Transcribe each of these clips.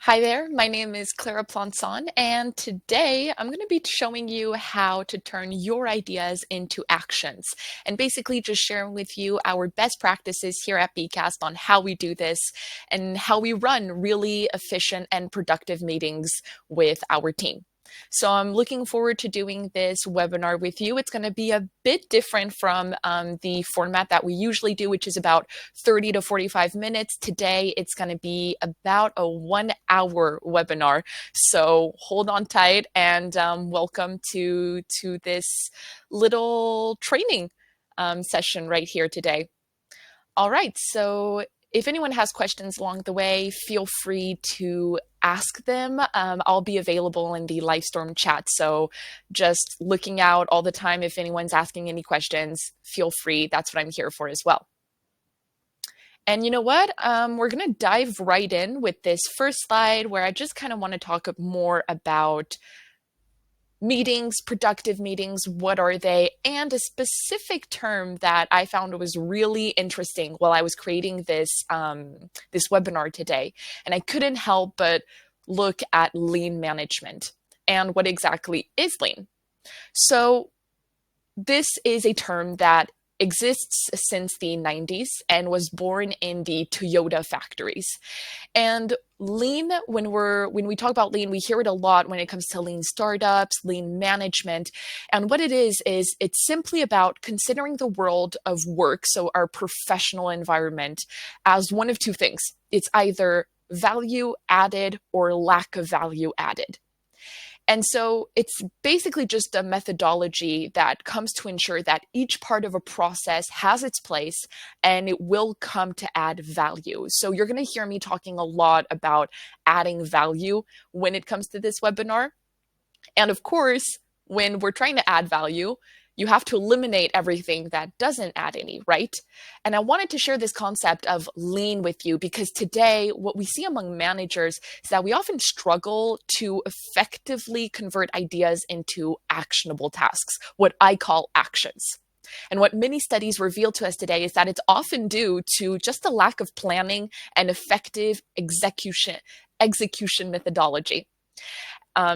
Hi there, my name is Clara Planson, and today I'm going to be showing you how to turn your ideas into actions and basically just sharing with you our best practices here at Beekast on how we do this and how we run really efficient and productive meetings with our team. So I'm looking forward to doing this webinar with you. It's going to be a bit different from the format that we usually do, which is about 30 to 45 minutes. Today, it's going to be about a 1 hour webinar. So hold on tight and welcome to this little training session right here today. All right, so if anyone has questions along the way, feel free to ask them. I'll be available in the Livestorm chat, so just looking out all the time. If anyone's asking any questions, feel free. That's what I'm here for as well. And you know what? We're going to dive right in with this first slide where I just kind of want to talk more about meetings, productive meetings, what are they, and a specific term that I found was really interesting while I was creating this webinar today. And I couldn't help but look at lean management and what exactly is lean. So this is a term that exists since the 90s and was born in the Toyota factories. And lean, when we talk about lean, we hear it a lot when it comes to lean startups, lean management. And what it is it's simply about considering the world of work, so our professional environment, as one of two things. It's either value added or lack of value added. And so it's basically just a methodology that comes to ensure that each part of a process has its place and it will come to add value. So you're going to hear me talking a lot about adding value when it comes to this webinar. And of course, when we're trying to add value, you have to eliminate everything that doesn't add any, right? And I wanted to share this concept of lean with you because today, what we see among managers is that we often struggle to effectively convert ideas into actionable tasks, what I call actions. And what many studies reveal to us today is that it's often due to just a lack of planning and effective execution methodology.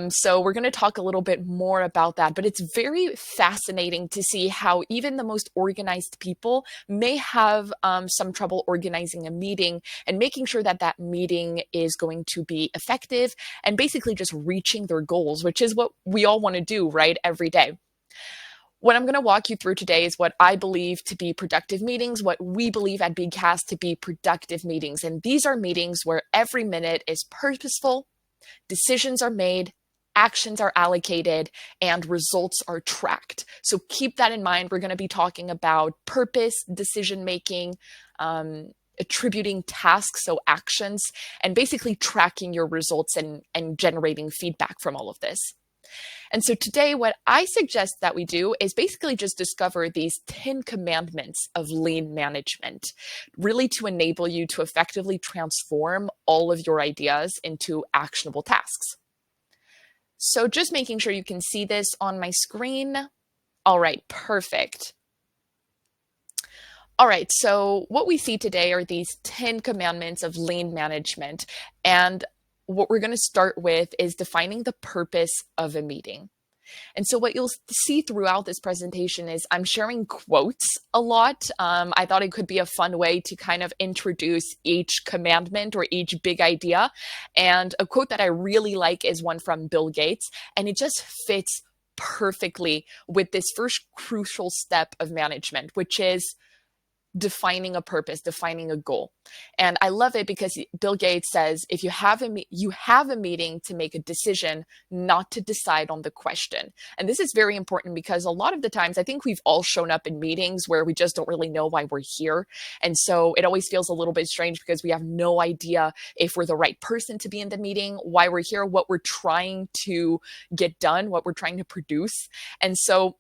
So we're going to talk a little bit more about that, but it's very fascinating to see how even the most organized people may have some trouble organizing a meeting and making sure that that meeting is going to be effective and basically just reaching their goals, which is what we all want to do, right, every day. What I'm going to walk you through today is what I believe to be productive meetings, what we believe at Beekast to be productive meetings. And these are meetings where every minute is purposeful, decisions are made, actions are allocated, and results are tracked. So keep that in mind. We're going to be talking about purpose, decision making, attributing tasks, so actions, and basically tracking your results and generating feedback from all of this. And so today, what I suggest that we do is basically just discover these 10 commandments of lean management, really to enable you to effectively transform all of your ideas into actionable tasks. So just making sure you can see this on my screen. All right, perfect. All right, so what we see today are these 10 commandments of lean management. And what we're going to start with is defining the purpose of a meeting. And so what you'll see throughout this presentation is I'm sharing quotes a lot. I thought it could be a fun way to kind of introduce each commandment or each big idea. And a quote that I really like is one from Bill Gates, and it just fits perfectly with this first crucial step of management, which is defining a purpose, defining a goal. And I love it because Bill Gates says, if you have a meeting to make a decision, not to decide on the question. And this is very important because a lot of the times I think we've all shown up in meetings where we just don't really know why we're here. And so it always feels a little bit strange because we have no idea if we're the right person to be in the meeting, why we're here, what we're trying to get done, what we're trying to produce. And so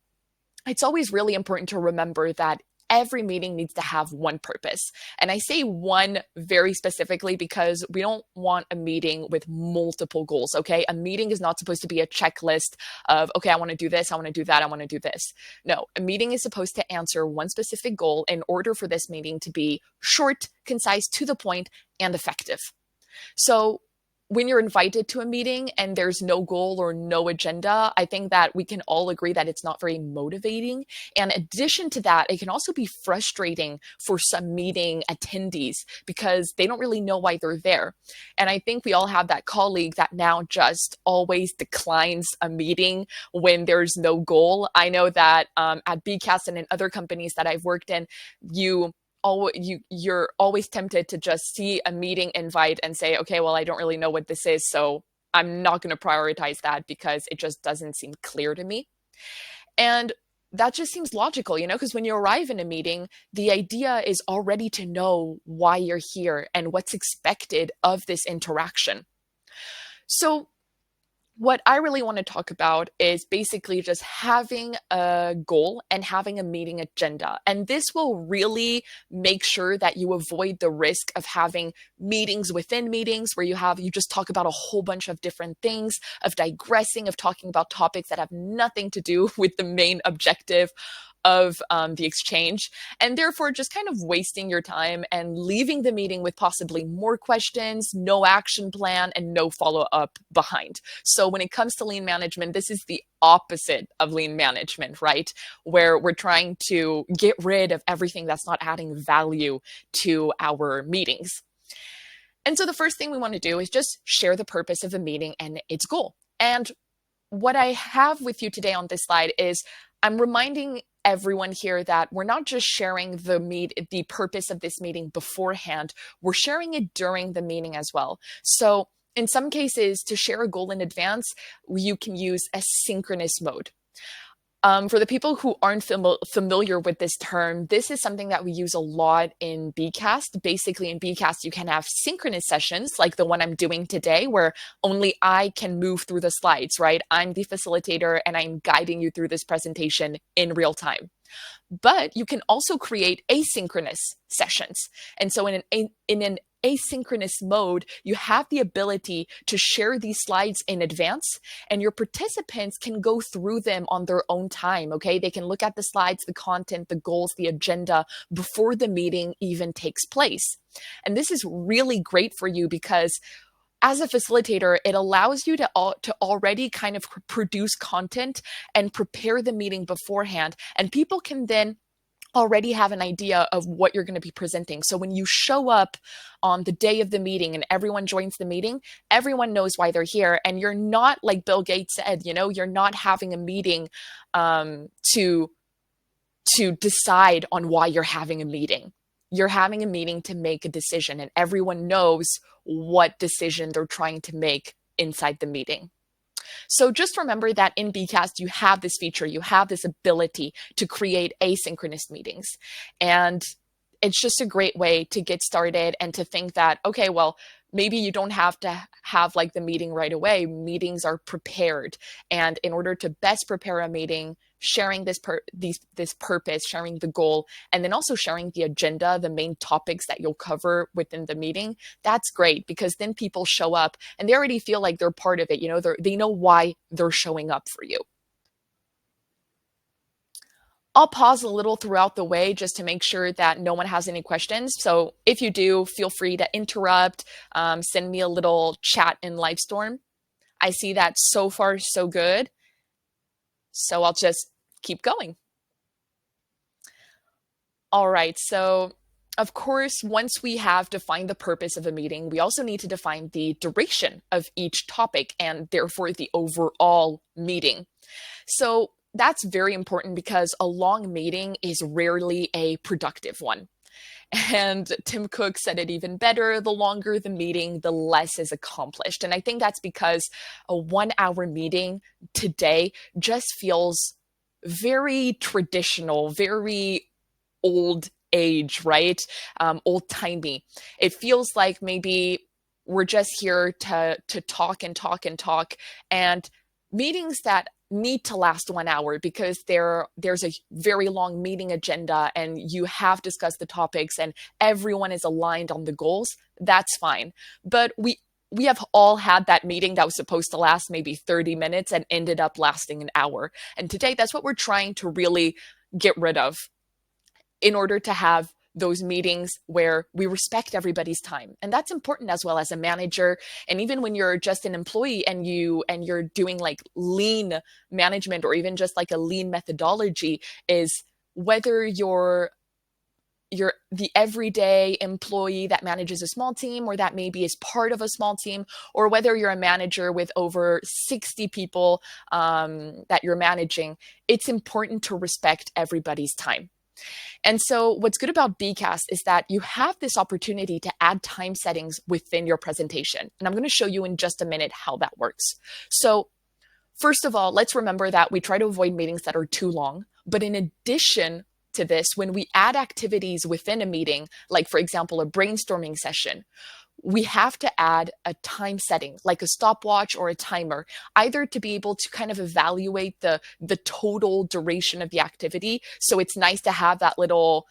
it's always really important to remember that every meeting needs to have one purpose. And I say one very specifically because we don't want a meeting with multiple goals, okay? A meeting is not supposed to be a checklist of, okay, I want to do this, I want to do that, I want to do this. No, a meeting is supposed to answer one specific goal in order for this meeting to be short, concise, to the point, and effective. So when you're invited to a meeting and there's no goal or no agenda, I think that we can all agree that it's not very motivating. And in addition to that, it can also be frustrating for some meeting attendees because they don't really know why they're there. And I think we all have that colleague that now just always declines a meeting when there's no goal. I know that at Beekast and in other companies that I've worked in, you're always tempted to just see a meeting invite and say, okay, well, I don't really know what this is, so I'm not going to prioritize that because it just doesn't seem clear to me. And that just seems logical, because when you arrive in a meeting, the idea is already to know why you're here and what's expected of this interaction. So what I really want to talk about is basically just having a goal and having a meeting agenda. And this will really make sure that you avoid the risk of having meetings within meetings where you just talk about a whole bunch of different things, of digressing, of talking about topics that have nothing to do with the main objective of the exchange, and therefore just kind of wasting your time and leaving the meeting with possibly more questions, no action plan, and no follow-up behind. So when it comes to lean management, this is the opposite of lean management, right? Where we're trying to get rid of everything that's not adding value to our meetings. And so the first thing we want to do is just share the purpose of the meeting and its goal. And what I have with you today on this slide is I'm reminding everyone here that we're not just sharing the purpose of this meeting beforehand, we're sharing it during the meeting as well. So in some cases, to share a goal in advance, you can use a synchronous mode. For the people who aren't familiar with this term, this is something that we use a lot in Beekast. Basically, in Beekast, you can have synchronous sessions like the one I'm doing today, where only I can move through the slides, right? I'm the facilitator and I'm guiding you through this presentation in real time. But you can also create asynchronous sessions. And so in an asynchronous mode, you have the ability to share these slides in advance, and your participants can go through them on their own time, okay? They can look at the slides, the content, the goals, the agenda before the meeting even takes place. And this is really great for you because as a facilitator, it allows you to already kind of produce content and prepare the meeting beforehand, and people can then already have an idea of what you're going to be presenting. So when you show up on the day of the meeting and everyone joins the meeting, everyone knows why they're here. And you're not, like Bill Gates said, you're not having a meeting to decide on why you're having a meeting. You're having a meeting to make a decision, and everyone knows what decision they're trying to make inside the meeting. So just remember that in Beekast, you have this feature, you have this ability to create asynchronous meetings. And it's just a great way to get started and to think that, okay, well, maybe you don't have to have like the meeting right away. Meetings are prepared. And in order to best prepare a meeting, sharing this purpose, sharing the goal, and then also sharing the agenda, the main topics that you'll cover within the meeting, that's great because then people show up and they already feel like they're part of it. They know why they're showing up for you. I'll pause a little throughout the way just to make sure that no one has any questions. So if you do, feel free to interrupt, send me a little chat in Livestorm. I see that so far so good. So I'll just keep going. All right, so of course, once we have defined the purpose of a meeting, we also need to define the duration of each topic and therefore the overall meeting. So that's very important because a long meeting is rarely a productive one. And Tim Cook said it even better, the longer the meeting, the less is accomplished. And I think that's because a 1-hour meeting today just feels very traditional, very old age, right? Old timey. It feels like maybe we're just here to talk and talk and talk. And meetings that need to last 1 hour because there's a very long meeting agenda and you have discussed the topics and everyone is aligned on the goals, that's fine. But we have all had that meeting that was supposed to last maybe 30 minutes and ended up lasting an hour. And today, that's what we're trying to really get rid of in order to have those meetings where we respect everybody's time. And that's important as well as a manager. And even when you're just an employee and you're doing like lean management or even just like a lean methodology, is whether you're the everyday employee that manages a small team or that maybe is part of a small team, or whether you're a manager with over 60 people that you're managing, it's important to respect everybody's time. And so what's good about Beekast is that you have this opportunity to add time settings within your presentation. And I'm going to show you in just a minute how that works. So first of all, let's remember that we try to avoid meetings that are too long. But in addition to this, when we add activities within a meeting, like for example, a brainstorming session, we have to add a time setting, like a stopwatch or a timer, either to be able to kind of evaluate the total duration of the activity. So it's nice to have that little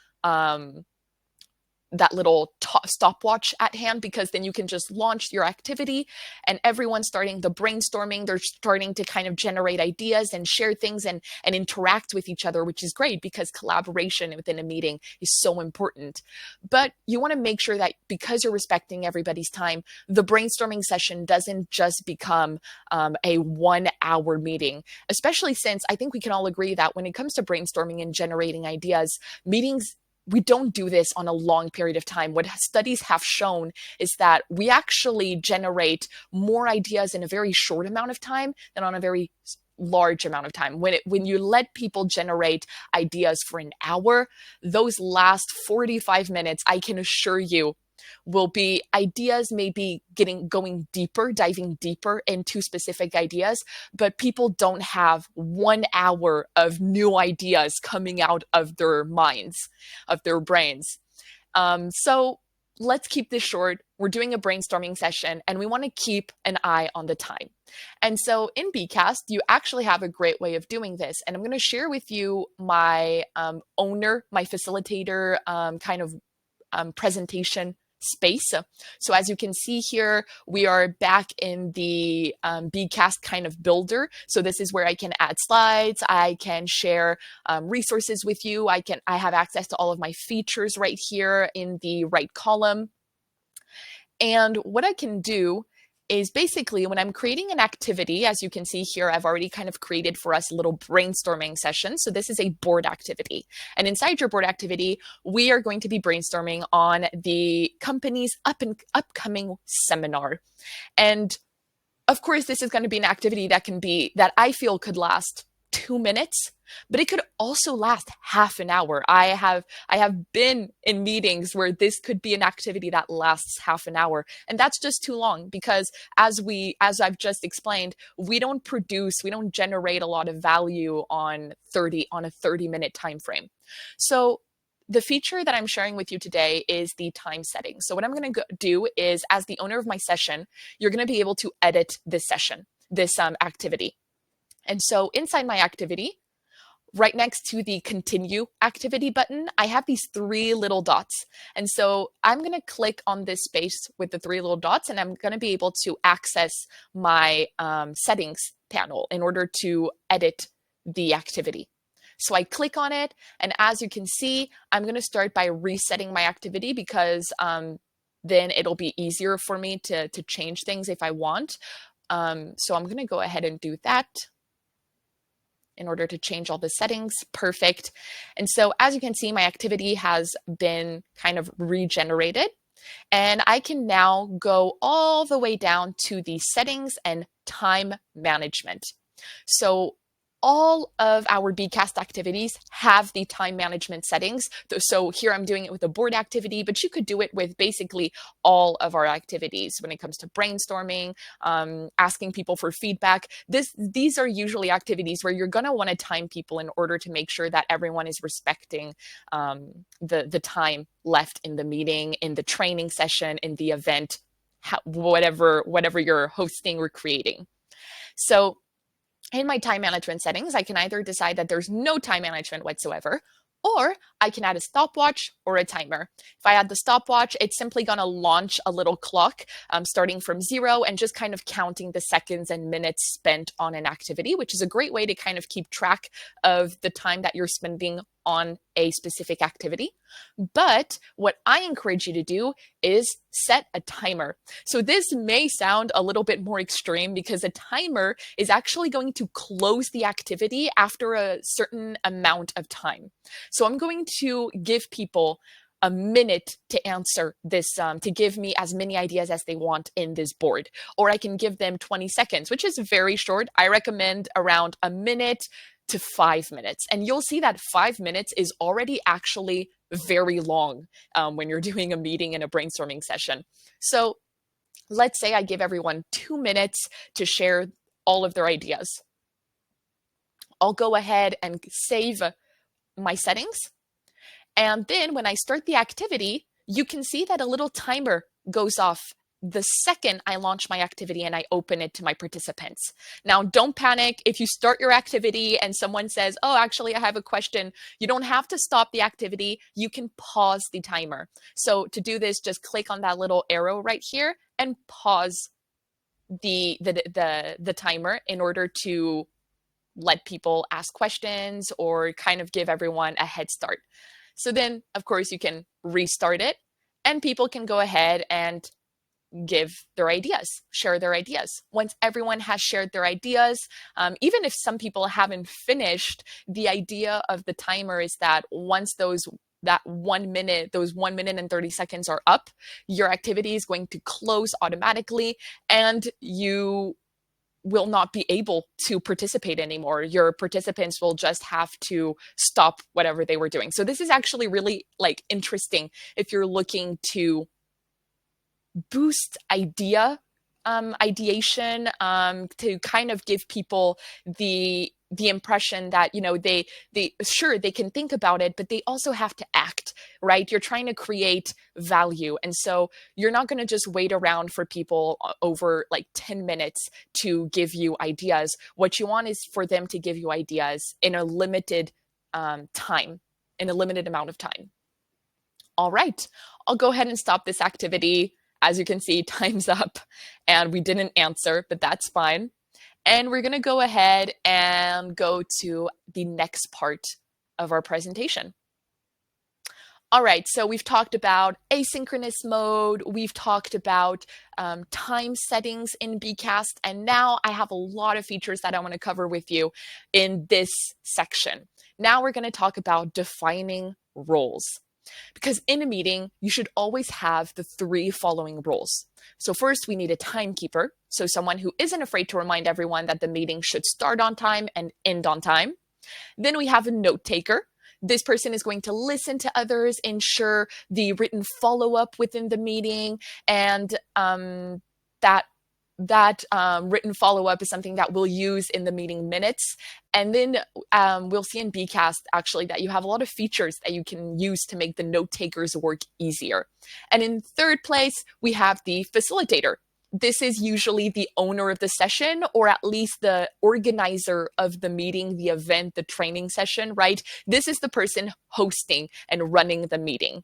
stopwatch at hand, because then you can just launch your activity and everyone's starting the brainstorming. They're starting to kind of generate ideas and share things and interact with each other, which is great because collaboration within a meeting is so important. But you want to make sure that because you're respecting everybody's time, the brainstorming session doesn't just become a 1 hour meeting, especially since I think we can all agree that when it comes to brainstorming and generating ideas, meetings, we don't do this on a long period of time. What studies have shown is that we actually generate more ideas in a very short amount of time than on a very large amount of time. When you let people generate ideas for an hour, those last 45 minutes, I can assure you, will be ideas maybe going deeper, diving deeper into specific ideas, but people don't have 1 hour of new ideas coming out of their minds, of their brains. So let's keep this short. We're doing a brainstorming session and we want to keep an eye on the time. And so in Beekast, you actually have a great way of doing this. And I'm going to share with you my owner, my facilitator kind of presentation space. So as you can see here, we are back in the Beekast kind of builder. So this is where I can add slides. I can share resources with you. I have access to all of my features right here in the right column. And what I can do is basically when I'm creating an activity, as you can see here, I've already kind of created for us a little brainstorming session. So this is a board activity. And inside your board activity, we are going to be brainstorming on the company's upcoming seminar. And of course, this is going to be an activity that I feel could last 2 minutes, but it could also last half an hour. I have been in meetings where this could be an activity that lasts half an hour, and that's just too long because as I've just explained, we don't generate a lot of value on a 30-minute time frame. So the feature that I'm sharing with you today is the time setting. So what I'm going to do is, as the owner of my session, you're going to be able to edit this session, this activity. And so inside my activity, right next to the continue activity button, I have these 3 little dots. And so I'm going to click on this space with the 3 little dots, and I'm going to be able to access my settings panel in order to edit the activity. So I click on it, and as you can see, I'm going to start by resetting my activity because then it'll be easier for me to change things if I want. So I'm going to go ahead and do that in order to change all the settings. Perfect. And so as you can see, my activity has been kind of regenerated, and I can now go all the way down to the settings and time management. So all of our Beekast activities have the time management settings. So here I'm doing it with a board activity, but you could do it with basically all of our activities when it comes to brainstorming, asking people for feedback. These are usually activities where you're going to want to time people in order to make sure that everyone is respecting the time left in the meeting, in the training session, in the event, whatever you're hosting or creating. So in my time management settings, I can either decide that there's no time management whatsoever, Or I can add a stopwatch or a timer. If I add the stopwatch, it's simply going to launch a little clock starting from 0 and just kind of counting the seconds and minutes spent on an activity, which is a great way to kind of keep track of the time that you're spending on a specific activity. But what I encourage you to do is set a timer. So this may sound a little bit more extreme because a timer is actually going to close the activity after a certain amount of time. So I'm going to give people a minute to answer this, to give me as many ideas as they want in this board. Or I can give them 20 seconds, which is very short. I recommend around a minute to 5 minutes. And you'll see that 5 minutes is already actually very long when you're doing a meeting and a brainstorming session. So let's say I give everyone 2 minutes to share all of their ideas. I'll go ahead and save my settings. And then when I start the activity, you can see that a little timer goes off the second I launch my activity and I open it to my participants. Now, don't panic. If you start your activity and someone says, oh, actually, I have a question, you don't have to stop the activity. You can pause the timer. So to do this, just click on that little arrow right here and pause the timer in order to let people ask questions or kind of give everyone a head start. So then, of course, you can restart it and people can go ahead and give their ideas, share their ideas. Once everyone has shared their ideas, even if some people haven't finished, the idea of the timer is that once those 1 minute and 30 seconds are up, your activity is going to close automatically and you will not be able to participate anymore. Your participants will just have to stop whatever they were doing. So this is actually really interesting if you're looking to boost ideation, to kind of give people the impression that, they sure, they can think about it, but they also have to act, right? You're trying to create value. And so you're not going to just wait around for people over 10 minutes to give you ideas. What you want is for them to give you ideas in a limited time, in a limited amount of time. All right, I'll go ahead and stop this activity. As you can see, time's up and we didn't answer, but that's fine. And we're going to go ahead and go to the next part of our presentation. All right, so we've talked about asynchronous mode, we've talked about time settings in Beekast, and now I have a lot of features that I want to cover with you in this section. Now we're going to talk about defining roles. Because in a meeting, you should always have the 3 following roles. So first, we need a timekeeper, so someone who isn't afraid to remind everyone that the meeting should start on time and end on time. Then we have a note taker. This person is going to listen to others, ensure the written follow-up within the meeting, and that written follow-up is something that we'll use in the meeting minutes. And then we'll see in Beekast actually that you have a lot of features that you can use to make the note takers work easier. And in third place, we have the facilitator. This is usually the owner of the session, or at least the organizer of the meeting, the event, the training session, right? This is the person hosting and running the meeting.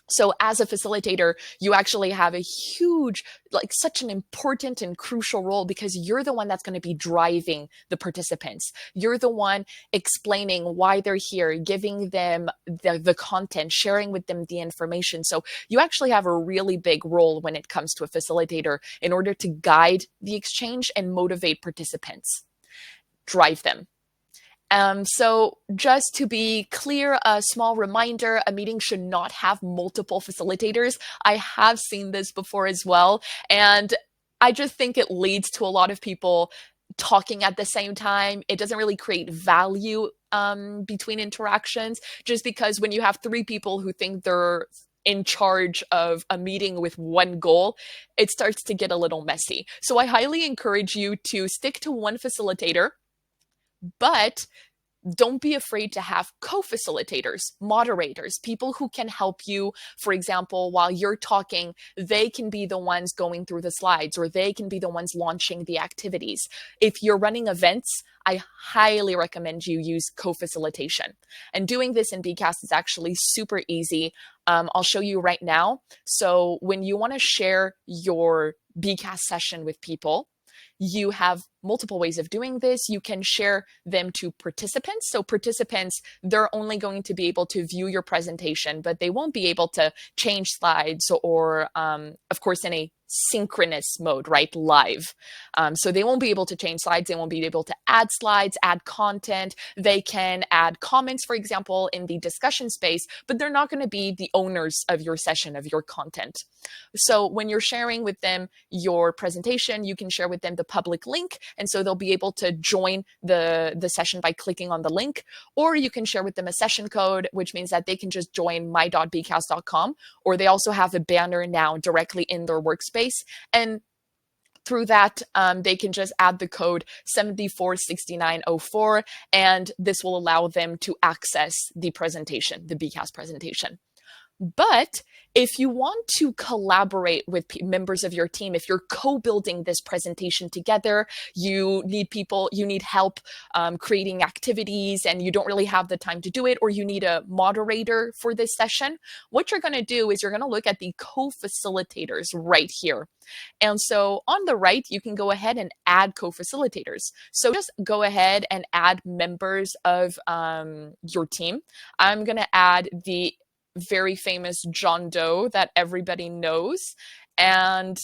So as a facilitator, you actually have a huge, such an important and crucial role because you're the one that's going to be driving the participants. You're the one explaining why they're here, giving them the content, sharing with them the information. So you actually have a really big role when it comes to a facilitator in order to guide the exchange and motivate participants, drive them. So just to be clear, a small reminder, a meeting should not have multiple facilitators. I have seen this before as well. And I just think it leads to a lot of people talking at the same time. It doesn't really create value between interactions, just because when you have 3 people who think they're in charge of a meeting with one goal, it starts to get a little messy. So I highly encourage you to stick to one facilitator, but don't be afraid to have co-facilitators, moderators, people who can help you. For example, while you're talking, they can be the ones going through the slides, or they can be the ones launching the activities. If you're running events, I highly recommend you use co-facilitation. And doing this in Beekast is actually super easy. I'll show you right now. So when you want to share your Beekast session with people, you have multiple ways of doing this. You can share them to participants. So participants, they're only going to be able to view your presentation, but they won't be able to change slides or, of course, in a synchronous mode, right? Live. So they won't be able to change slides. They won't be able to add slides, add content. They can add comments, for example, in the discussion space, but they're not going to be the owners of your session, of your content. So when you're sharing with them your presentation, you can share with them the public link. And so they'll be able to join the session by clicking on the link, or you can share with them a session code, which means that they can just join my.beekast.com, or they also have a banner now directly in their workspace. And through that, they can just add the code 746904, and this will allow them to access the presentation, the Beekast presentation. But if you want to collaborate with members of your team, if you're co-building this presentation together, you need people, you need help creating activities, and you don't really have the time to do it, or you need a moderator for this session, what you're going to do is you're going to look at the co-facilitators right here. And so on the right, you can go ahead and add co-facilitators. So just go ahead and add members of your team. I'm going to add the very famous John Doe that everybody knows. And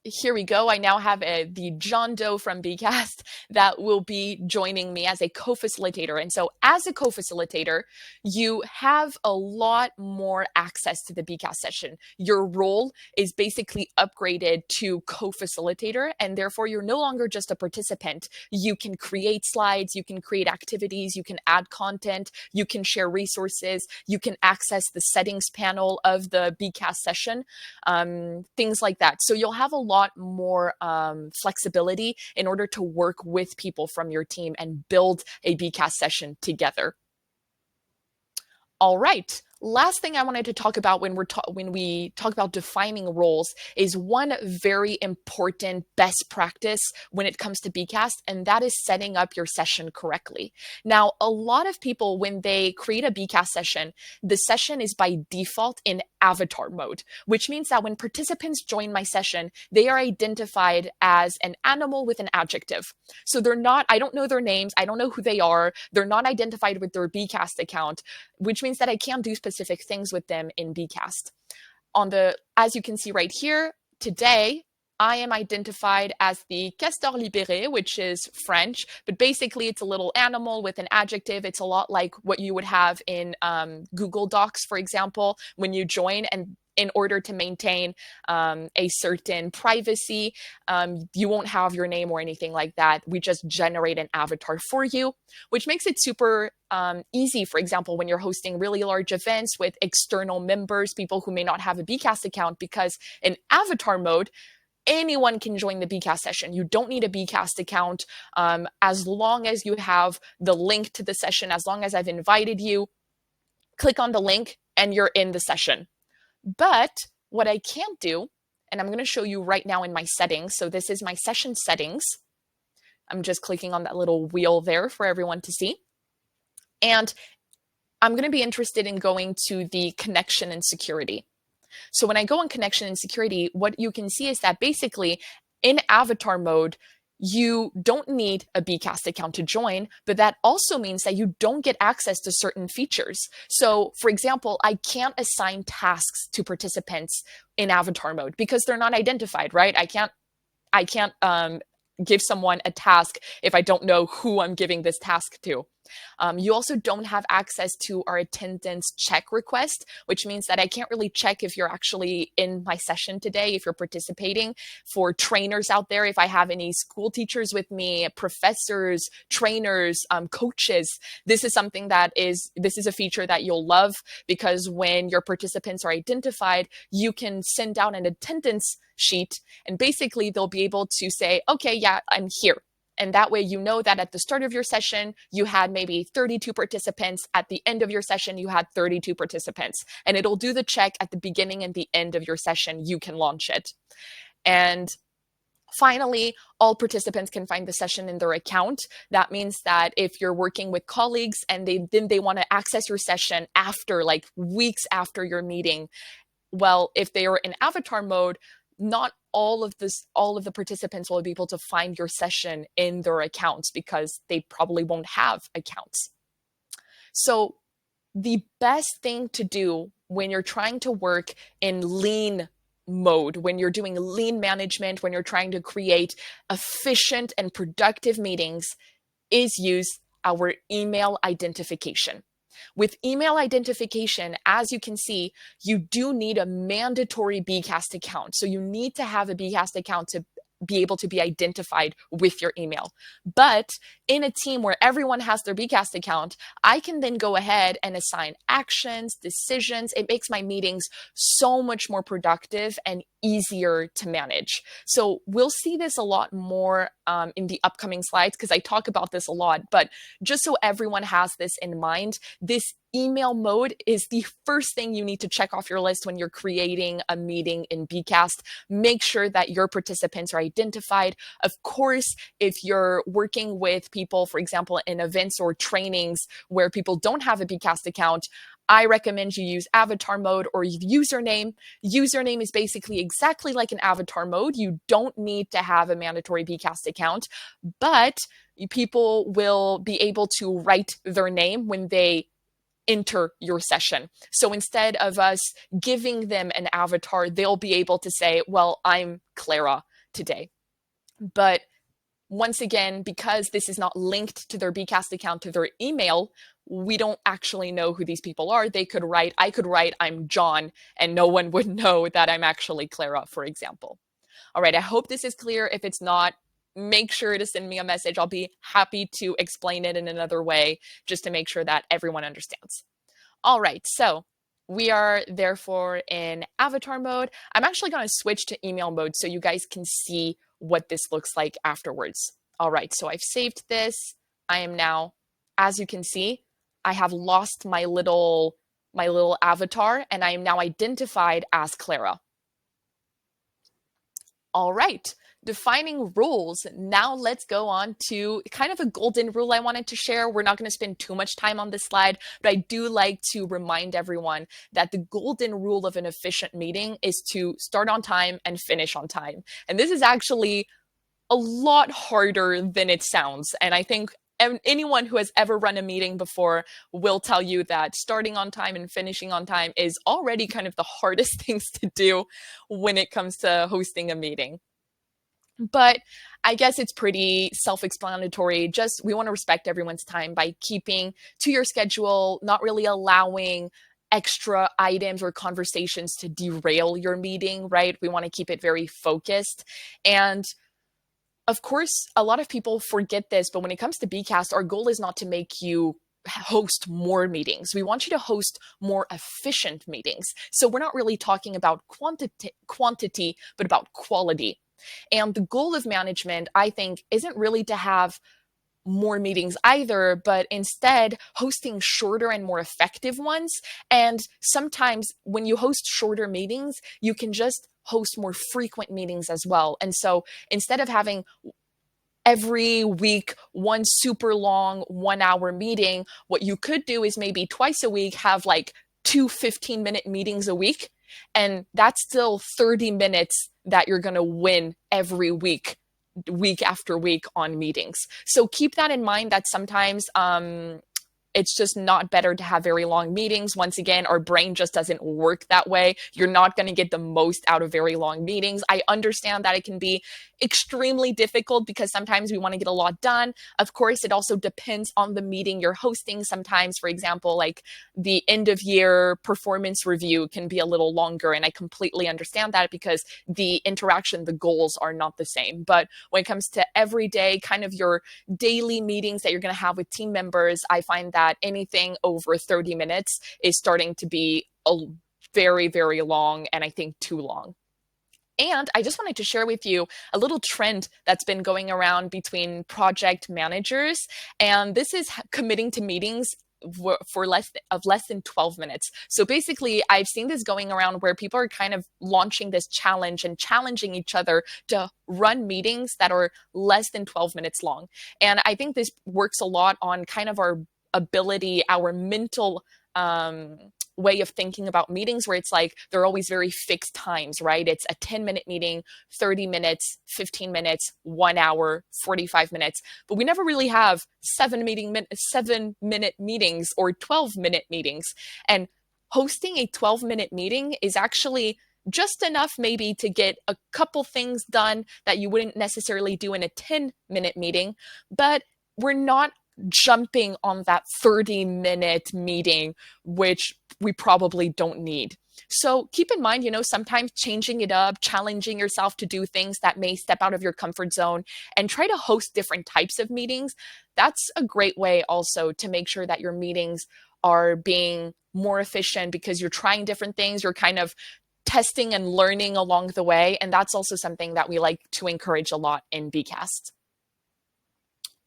here we go. I now have the John Doe from Beekast that will be joining me as a co-facilitator. And so as a co-facilitator, you have a lot more access to the Beekast session. Your role is basically upgraded to co-facilitator, and therefore you're no longer just a participant. You can create slides, you can create activities, you can add content, you can share resources, you can access the settings panel of the Beekast session, things like that. So you'll have a lot more flexibility in order to work with people from your team and build a Beekast session together. All right. Last thing I wanted to talk about when we talk about defining roles is one very important best practice when it comes to Beekast, and that is setting up your session correctly. Now, a lot of people, when they create a Beekast session, the session is by default in avatar mode, which means that when participants join my session, they are identified as an animal with an adjective. So they're not, I don't know their names, I don't know who they are, they're not identified with their Beekast account, which means that I can't do specific things with them in Beekast. As you can see right here, today, I am identified as the Castor libéré, which is French, but basically it's a little animal with an adjective. It's a lot like what you would have in Google Docs, for example, when you join, and in order to maintain a certain privacy, you won't have your name or anything like that. We just generate an avatar for you, which makes it super easy, for example, when you're hosting really large events with external members, people who may not have a Beekast account, because in avatar mode, anyone can join the Beekast session. You don't need a Beekast account. As long as you have the link to the session, as long as I've invited you, click on the link and you're in the session. But what I can't do, and I'm going to show you right now in my settings. So this is my session settings. I'm just clicking on that little wheel there for everyone to see. And I'm going to be interested in going to the connection and security. So when I go on connection and security, what you can see is that basically in avatar mode, you don't need a Beekast account to join, but that also means that you don't get access to certain features. So for example, I can't assign tasks to participants in avatar mode because they're not identified, right? I can't give someone a task if I don't know who I'm giving this task to. You also don't have access to our attendance check request, which means that I can't really check if you're actually in my session today, if you're participating. For trainers out there, if I have any school teachers with me, professors, trainers, coaches, this is a feature that you'll love, because when your participants are identified, you can send out an attendance sheet, and basically they'll be able to say, okay, yeah, I'm here. And that way, you know that at the start of your session, you had maybe 32 participants. At the end of your session, you had 32 participants. And it'll do the check at the beginning and the end of your session. You can launch it. And finally, all participants can find the session in their account. That means that if you're working with colleagues and they want to access your session after, like weeks after your meeting, well, if they are in avatar mode, not all of the participants will be able to find your session in their accounts because they probably won't have accounts. So the best thing to do when you're trying to work in lean mode, when you're doing lean management, when you're trying to create efficient and productive meetings, is use our email identification. With email identification, as you can see, you do need a mandatory Beekast account. So you need to have a Beekast account to be able to be identified with your email. But in a team where everyone has their Beekast account, I can then go ahead and assign actions, decisions. It makes my meetings so much more productive and easier to manage. So we'll see this a lot more in the upcoming slides because I talk about this a lot. But just so everyone has this in mind, this email mode is the first thing you need to check off your list when you're creating a meeting in Beekast. Make sure that your participants are identified. Of course, if you're working with people, for example, in events or trainings where people don't have a Beekast account, I recommend you use avatar mode or username. Username is basically exactly like an avatar mode. You don't need to have a mandatory Beekast account, but people will be able to write their name when they enter your session. So instead of us giving them an avatar, they'll be able to say, well, I'm Clara today. But once again, because this is not linked to their Beekast account, to their email, we don't actually know who these people are. I could write, I'm John, and no one would know that I'm actually Clara, for example. All right, I hope this is clear. If it's not, make sure to send me a message. I'll be happy to explain it in another way just to make sure that everyone understands. All right, so we are therefore in avatar mode. I'm actually going to switch to email mode so you guys can see what this looks like afterwards. All right, so I've saved this. I am now, as you can see, I have lost my little avatar and I am now identified as Clara. All right, defining rules. Now let's go on to kind of a golden rule I wanted to share. We're not going to spend too much time on this slide, but I do like to remind everyone that the golden rule of an efficient meeting is to start on time and finish on time. And this is actually a lot harder than it sounds. And I think anyone who has ever run a meeting before will tell you that starting on time and finishing on time is already kind of the hardest things to do when it comes to hosting a meeting. But I guess it's pretty self-explanatory. Just we want to respect everyone's time by keeping to your schedule, not really allowing extra items or conversations to derail your meeting, right? We want to keep it very focused. And of course, a lot of people forget this, but when it comes to Beekast, our goal is not to make you host more meetings. We want you to host more efficient meetings. So we're not really talking about quantity, but about quality. And the goal of management, I think, isn't really to have more meetings either, but instead hosting shorter and more effective ones. And sometimes when you host shorter meetings, you can just host more frequent meetings as well. And so instead of having every week one super long 1 hour meeting, what you could do is maybe twice a week have like 2 15-minute meetings a week. And that's still 30 minutes that you're going to win every week, week after week on meetings. So keep that in mind that sometimes it's just not better to have very long meetings. Once again, our brain just doesn't work that way. You're not going to get the most out of very long meetings. I understand that it can be extremely difficult because sometimes we want to get a lot done. Of course, it also depends on the meeting you're hosting. Sometimes, for example, like the end of year performance review can be a little longer. And I completely understand that because the interaction, the goals are not the same. But when it comes to everyday, kind of your daily meetings that you're going to have with team members, I find that anything over 30 minutes is starting to be a very, very long, and I think too long. And I just wanted to share with you a little trend that's been going around between project managers, and this is committing to meetings for less than 12 minutes. So basically, I've seen this going around where people are kind of launching this challenge and challenging each other to run meetings that are less than 12 minutes long. And I think this works a lot on kind of our ability, our mental way of thinking about meetings, where it's like they're always very fixed times, right? It's a 10-minute meeting, 30 minutes, 15 minutes, 1 hour, 45 minutes. But we never really have 7-minute meetings or 12-minute meetings. And hosting a 12-minute meeting is actually just enough maybe to get a couple things done that you wouldn't necessarily do in a 10-minute meeting, but we're not jumping on that 30-minute meeting, which we probably don't need. So keep in mind, sometimes changing it up, challenging yourself to do things that may step out of your comfort zone, and try to host different types of meetings. That's a great way also to make sure that your meetings are being more efficient, because you're trying different things. You're kind of testing and learning along the way. And that's also something that we like to encourage a lot in Beekast.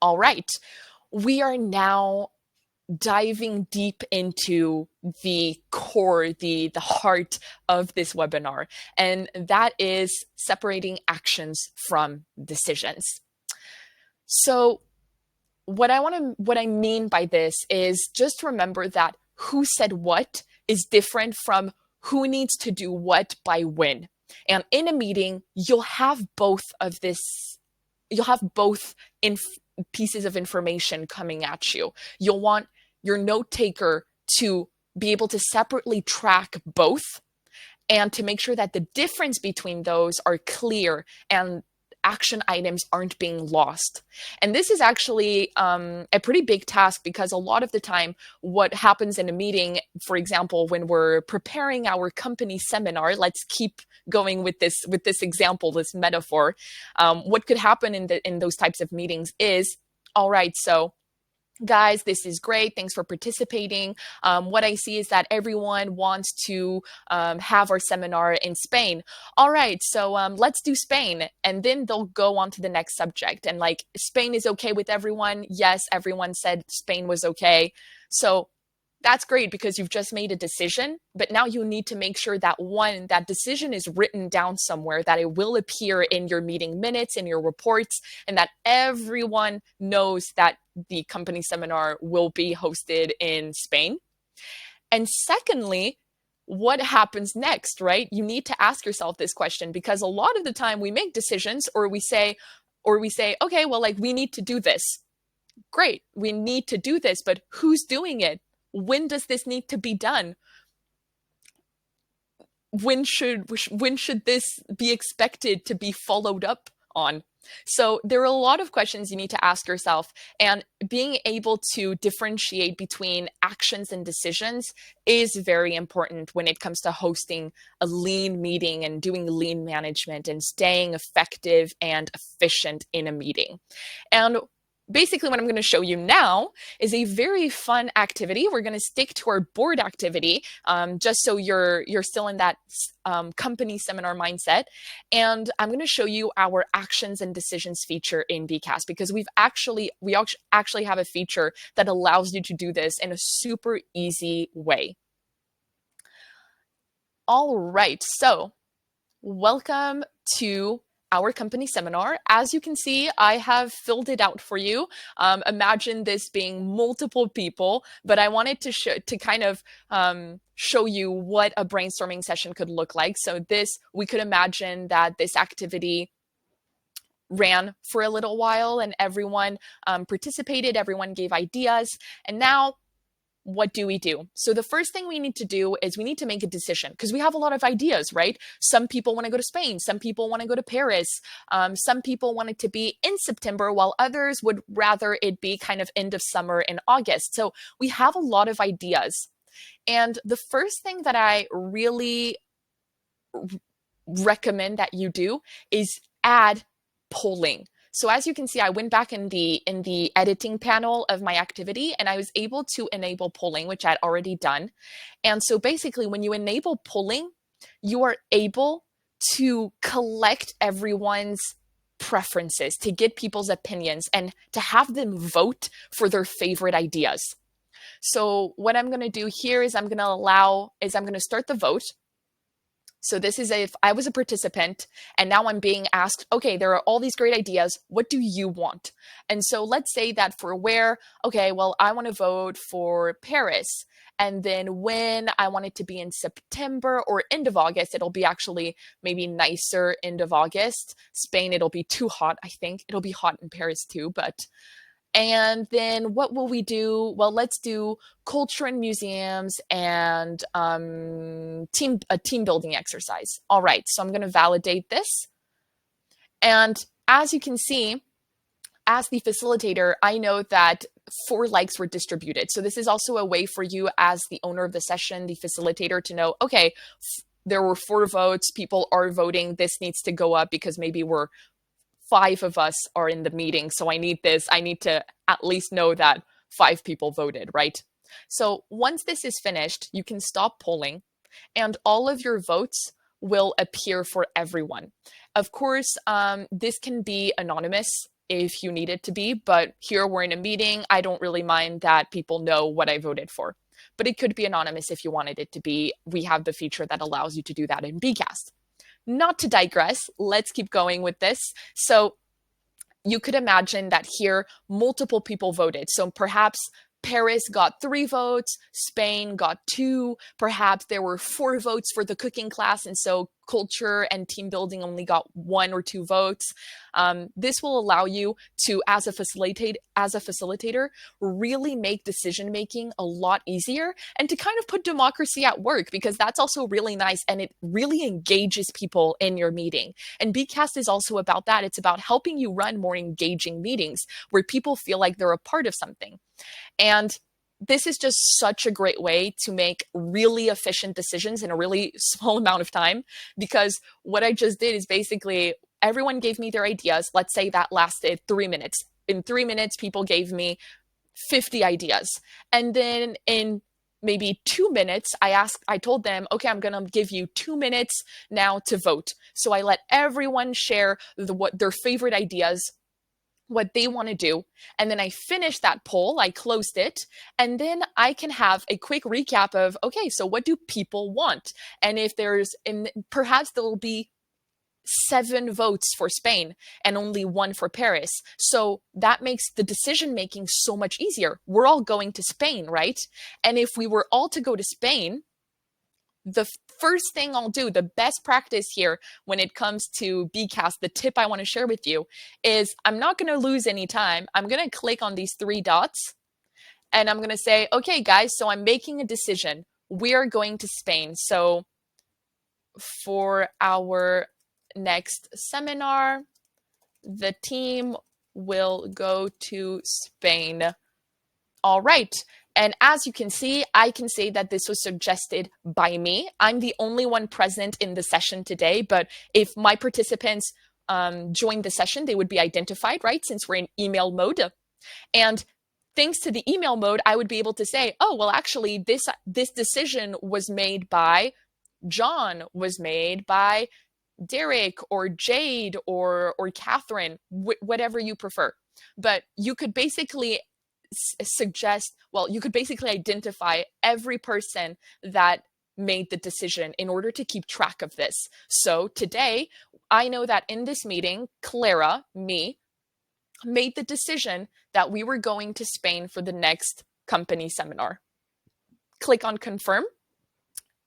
All right. We are now diving deep into the core, the heart of this webinar, and that is separating actions from decisions. So what I mean by this is just remember that who said what is different from who needs to do what by when. And in a meeting, you'll have both pieces of information coming at you. You'll want your note taker to be able to separately track both, and to make sure that the difference between those are clear and action items aren't being lost. And this is actually a pretty big task, because a lot of the time what happens in a meeting, for example, when we're preparing our company seminar, let's keep going with this example, this metaphor, what could happen in those types of meetings is, all right, so guys, this is great. Thanks for participating. What I see is that everyone wants to have our seminar in Spain. All right, so let's do Spain. And then they'll go on to the next subject. And like, Spain is okay with everyone. Yes, everyone said Spain was okay. So that's great, because you've just made a decision, but now you need to make sure that that decision is written down somewhere, that it will appear in your meeting minutes, in your reports, and that everyone knows that the company seminar will be hosted in Spain. And secondly, what happens next, right? You need to ask yourself this question, because a lot of the time we make decisions, or we say, okay, well, like, we need to do this. Great, we need to do this, but who's doing it? When does this need to be done? When should this be expected to be followed up on? So there are a lot of questions you need to ask yourself, and being able to differentiate between actions and decisions is very important when it comes to hosting a lean meeting and doing lean management and staying effective and efficient in a meeting. And basically, what I'm going to show you now is a very fun activity. We're going to stick to our board activity, just so you're still in that company seminar mindset. And I'm going to show you our actions and decisions feature in Beekast, because we actually have a feature that allows you to do this in a super easy way. All right, so welcome to our company seminar. As you can see, I have filled it out for you. Imagine this being multiple people, but I wanted to kind of show you what a brainstorming session could look like. So we could imagine that this activity ran for a little while, and everyone participated, everyone gave ideas, and now what do we do? So the first thing we need to do is we need to make a decision, because we have a lot of ideas, right? Some people want to go to Spain. Some people want to go to Paris. Some people want it to be in September, while others would rather it be kind of end of summer in August. So we have a lot of ideas. And the first thing that I really recommend that you do is add polling. So as you can see, I went back in the editing panel of my activity, and I was able to enable polling, which I'd already done. And so basically, when you enable polling, you are able to collect everyone's preferences, to get people's opinions, and to have them vote for their favorite ideas. So what I'm going to do here is I'm going to start the vote. So this is if I was a participant and now I'm being asked, okay, there are all these great ideas. What do you want? And so let's say that for where, okay, well, I want to vote for Paris. And then when I want it to be in September or end of August, it'll be actually maybe nicer end of August. Spain, it'll be too hot, I think. It'll be hot in Paris too, but and then what will we do? Well, let's do culture and museums and a team building exercise. All right, so I'm going to validate this. And as you can see, as the facilitator, I know that 4 likes were distributed. So this is also a way for you as the owner of the session, the facilitator, to know, okay, there were 4 votes, people are voting, this needs to go up because maybe we're 5 of us are in the meeting, so I need to at least know that 5 people voted, right? So once this is finished, you can stop polling and all of your votes will appear for everyone. Of course, this can be anonymous if you need it to be, but here we're in a meeting. I don't really mind that people know what I voted for, but it could be anonymous if you wanted it to be. We have the feature that allows you to do that in Beekast. Not to digress, let's keep going with this. So you could imagine that here multiple people voted. So perhaps Paris got 3 votes, Spain got 2, perhaps there were 4 votes for the cooking class, and so culture and team building only got 1 or 2 votes. This will allow you to, as a facilitator, really make decision making a lot easier and to kind of put democracy at work, because that's also really nice and it really engages people in your meeting. And Beekast is also about that. It's about helping you run more engaging meetings where people feel like they're a part of something. And this is just such a great way to make really efficient decisions in a really small amount of time, because what I just did is basically everyone gave me their ideas. Let's say that lasted 3 minutes. In 3 minutes, people gave me 50 ideas. And then in maybe 2 minutes, I told them, okay, I'm going to give you 2 minutes now to vote. So I let everyone share what their favorite ideas, what they want to do. And then I finished that poll, I closed it, and then I can have a quick recap of, okay, so what do people want? And if perhaps there will be 7 votes for Spain and only 1 for Paris. So that makes the decision making so much easier. We're all going to Spain, right? And if we were all to go to Spain, the first thing I'll do, the best practice here when it comes to Beekast, the tip I want to share with you is I'm not going to lose any time. I'm going to click on these 3 dots and I'm going to say, okay, guys, so I'm making a decision. We are going to Spain. So for our next seminar, the team will go to Spain. All right. And as you can see, I can say that this was suggested by me. I'm the only one present in the session today, but if my participants joined the session, they would be identified, right? Since we're in email mode. And thanks to the email mode, I would be able to say, oh, well, actually, this decision was made by John, was made by Derek or Jade or Catherine, whatever you prefer. But you could basically you could basically identify every person that made the decision in order to keep track of this. So today, I know that in this meeting, Clara, me, made the decision that we were going to Spain for the next company seminar. Click on confirm.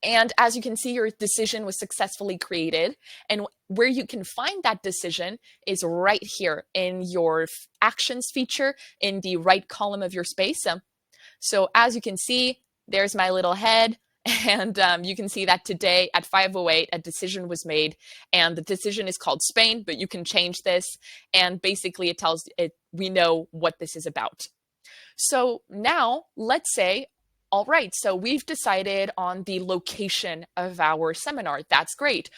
And as you can see, your decision was successfully created. And where you can find that decision is right here in your actions feature in the right column of your space. So as you can see, there's my little head. And you can see that today at 5:08, a decision was made. And the decision is called Spain, but you can change this. And basically, it tells it we know what this is about. So now let's say, all right, so we've decided on the location of our seminar. That's great.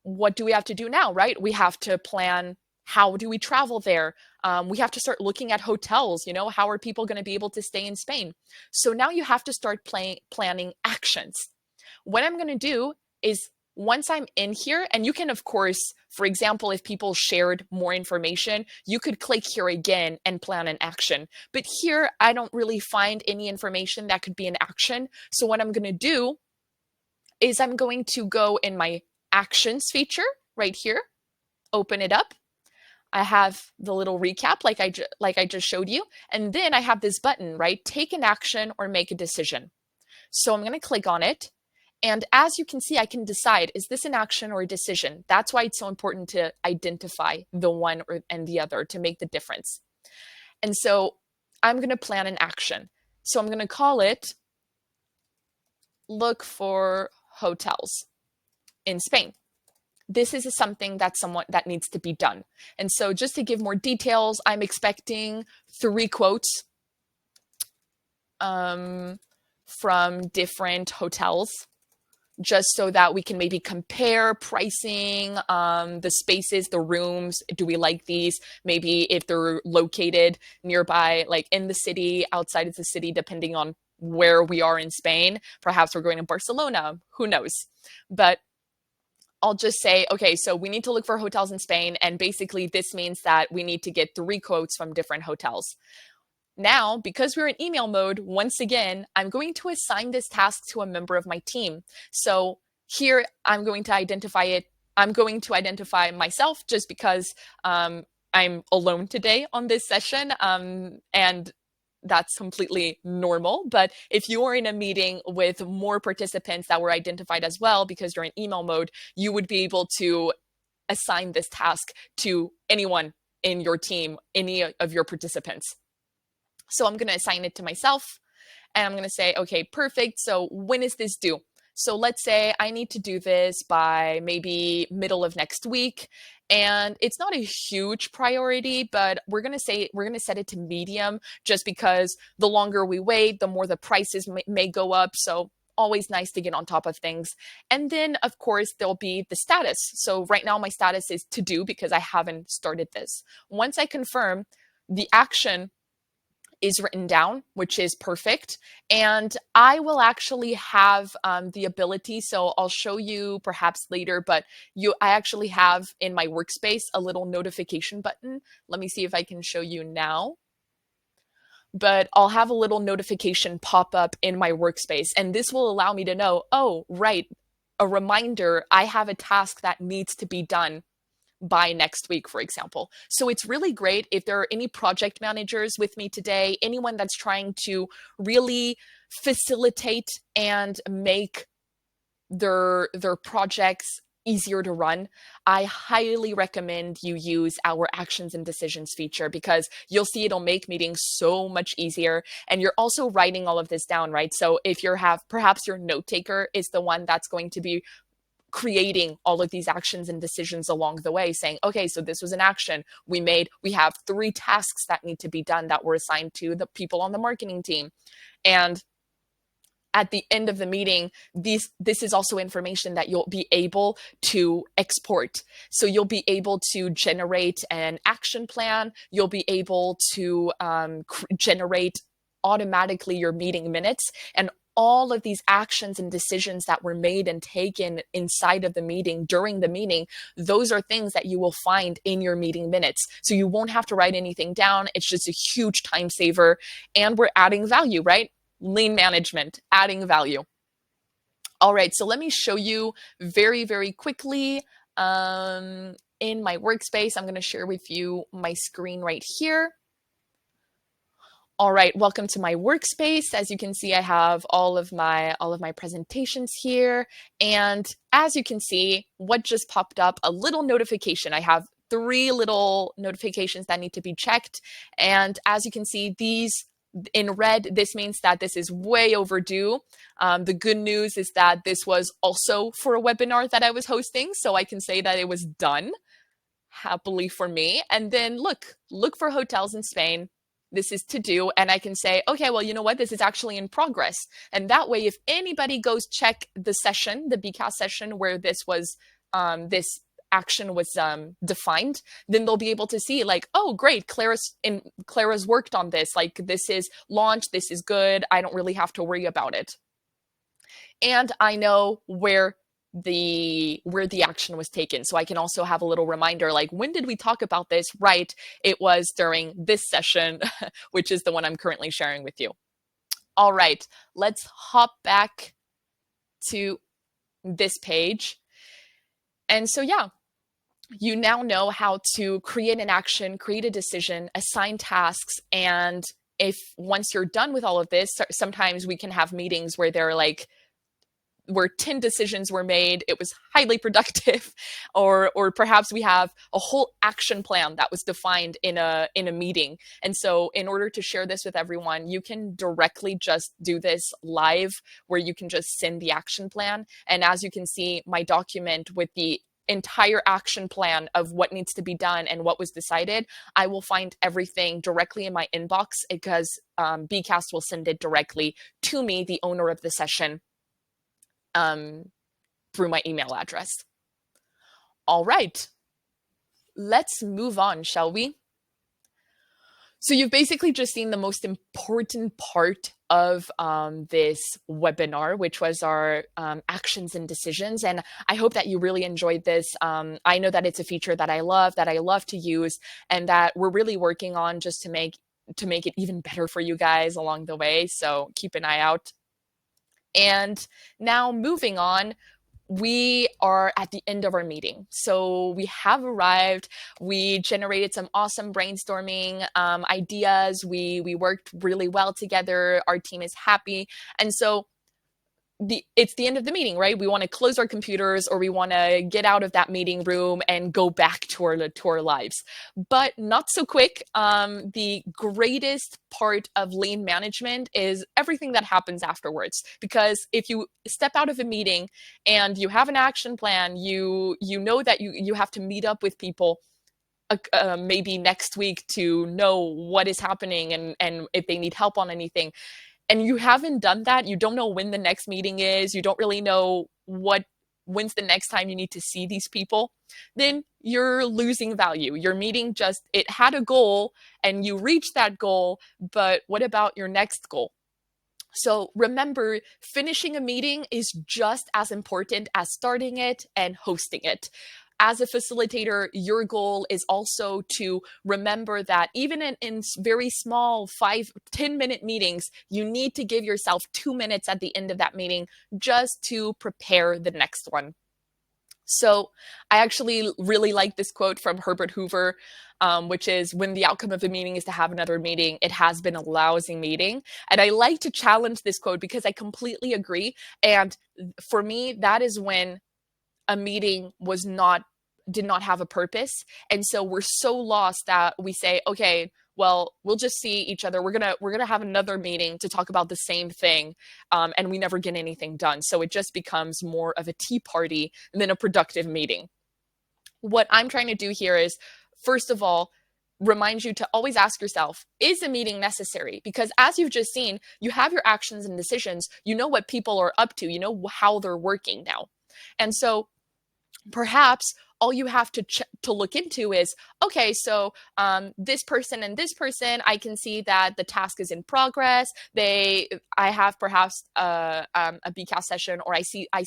What do we have to do now, right? We have to plan, how do we travel there? We have to start looking at hotels, how are people going to be able to stay in Spain? So now you have to start planning actions. What I'm going to do is Once I'm in here, and you can, of course, for example, if people shared more information, you could click here again and plan an action. But here, I don't really find any information that could be an action. So what I'm going to do is I'm going to go in my actions feature right here, open it up. I have the little recap like I just showed you. And then I have this button, right? Take an action or make a decision. So I'm going to click on it. And as you can see, I can decide, is this an action or a decision? That's why it's so important to identify the one and the other to make the difference. And so I'm going to plan an action. So I'm going to call it look for hotels in Spain. This is something that needs to be done. And so just to give more details, I'm expecting 3 quotes from different hotels, just so that we can maybe compare pricing, the spaces, the rooms. Do we like these? Maybe if they're located nearby, like in the city, outside of the city, depending on where we are in Spain. Perhaps we're going to Barcelona, who knows? But I'll just say, okay, so we need to look for hotels in Spain. And basically this means that we need to get 3 quotes from different hotels. Now, because we're in email mode, once again, I'm going to assign this task to a member of my team. So here I'm going to identify it. I'm going to identify myself just because I'm alone today on this session. And that's completely normal. But if you are in a meeting with more participants that were identified as well, because you're in email mode, you would be able to assign this task to anyone in your team, any of your participants. So I'm going to assign it to myself, and I'm going to say, okay, perfect. So when is this due? So let's say I need to do this by maybe middle of next week. And it's not a huge priority, but we're going to set it to medium, just because the longer we wait, the more the prices may go up. So always nice to get on top of things. And then, of course, there'll be the status. So right now my status is to do because I haven't started this. Once I confirm, the action is written down, which is perfect. And I will actually have the ability, so I'll show you perhaps later, but I actually have in my workspace a little notification button. Let me see if I can show you now. But I'll have a little notification pop up in my workspace, and this will allow me to know, oh, right, a reminder, I have a task that needs to be done by next week, for example. So it's really great if there are any project managers with me today, anyone that's trying to really facilitate and make their projects easier to run. I highly recommend you use our actions and decisions feature, because you'll see it'll make meetings so much easier. And you're also writing all of this down, right? So if perhaps your note taker is the one that's going to be creating all of these actions and decisions along the way, saying, okay, so this was an action we have 3 tasks that need to be done that were assigned to the people on the marketing team. And at the end of the meeting, this is also information that you'll be able to export. So you'll be able to generate an action plan. You'll be able to generate automatically your meeting minutes, and all of these actions and decisions that were made and taken inside of the meeting during the meeting, those are things that you will find in your meeting minutes. So you won't have to write anything down. It's just a huge time saver, and we're adding value, right? Lean management, adding value. All right, so let me show you very, very quickly in my workspace. I'm going to share with you my screen right here. All right, welcome to my workspace. As you can see, I have all of my presentations here. And as you can see, what just popped up, a little notification. I have 3 little notifications that need to be checked. And as you can see, these in red, this means that this is way overdue. The good news is that this was also for a webinar that I was hosting, so I can say that it was done, happily for me. And then look for hotels in Spain. This is to do, and I can say, okay, well, you know what? This is actually in progress. And that way, if anybody goes check the session, the Beekast session where this action was defined, then they'll be able to see like, oh, great, Clara's worked on this. Like, this is launched. This is good. I don't really have to worry about it. And I know where where the action was taken. So I can also have a little reminder like, when did we talk about this? Right, it was during this session, which is the one I'm currently sharing with you. All right, let's hop back to this page. And so, yeah, you now know how to create an action, create a decision, assign tasks. And if once you're done with all of this, sometimes we can have meetings where they're like, where 10 decisions were made, it was highly productive, or perhaps we have a whole action plan that was defined in a meeting. And so in order to share this with everyone, you can directly just do this live, where you can just send the action plan. And as you can see, my document with the entire action plan of what needs to be done and what was decided, I will find everything directly in my inbox, because Beekast will send it directly to me, the owner of the session, through my email address. All right, let's move on, shall we? So you've basically just seen the most important part of this webinar, which was our actions and decisions. And I hope that you really enjoyed this. I know that it's a feature that I love to use, and that we're really working on just to make it even better for you guys along the way. So keep an eye out. And now moving on, we are at the end of our meeting. So we have arrived. We generated some awesome brainstorming ideas. We worked really well together. Our team is happy. And so it's the end of the meeting, right? We want to close our computers, or we want to get out of that meeting room and go back to our lives. But not so quick. The greatest part of lean management is everything that happens afterwards. Because if you step out of a meeting and you have an action plan, you know that you have to meet up with people maybe next week to know what is happening, and if they need help on anything, and you haven't done that, you don't know when the next meeting is, you don't really know when's the next time you need to see these people, then you're losing value. Your meeting it had a goal and you reached that goal, but what about your next goal? So remember, finishing a meeting is just as important as starting it and hosting it. As a facilitator, your goal is also to remember that even in very small 5-10 minute meetings, you need to give yourself 2 minutes at the end of that meeting just to prepare the next one. So I actually really like this quote from Herbert Hoover, which is, when the outcome of a meeting is to have another meeting, it has been a lousy meeting. And I like to challenge this quote because I completely agree. And for me, that is when a meeting did not have a purpose. And so we're so lost that we say, okay, well, we'll just see each other. We're gonna have another meeting to talk about the same thing, and we never get anything done. So it just becomes more of a tea party than a productive meeting. What I'm trying to do here is, first of all, remind you to always ask yourself, is a meeting necessary? Because as you've just seen, you have your actions and decisions. You know what people are up to. You know how they're working now. And so perhaps all you have to look into is, okay, so this person and this person, I can see that the task is in progress. I have perhaps a Beekast session, or I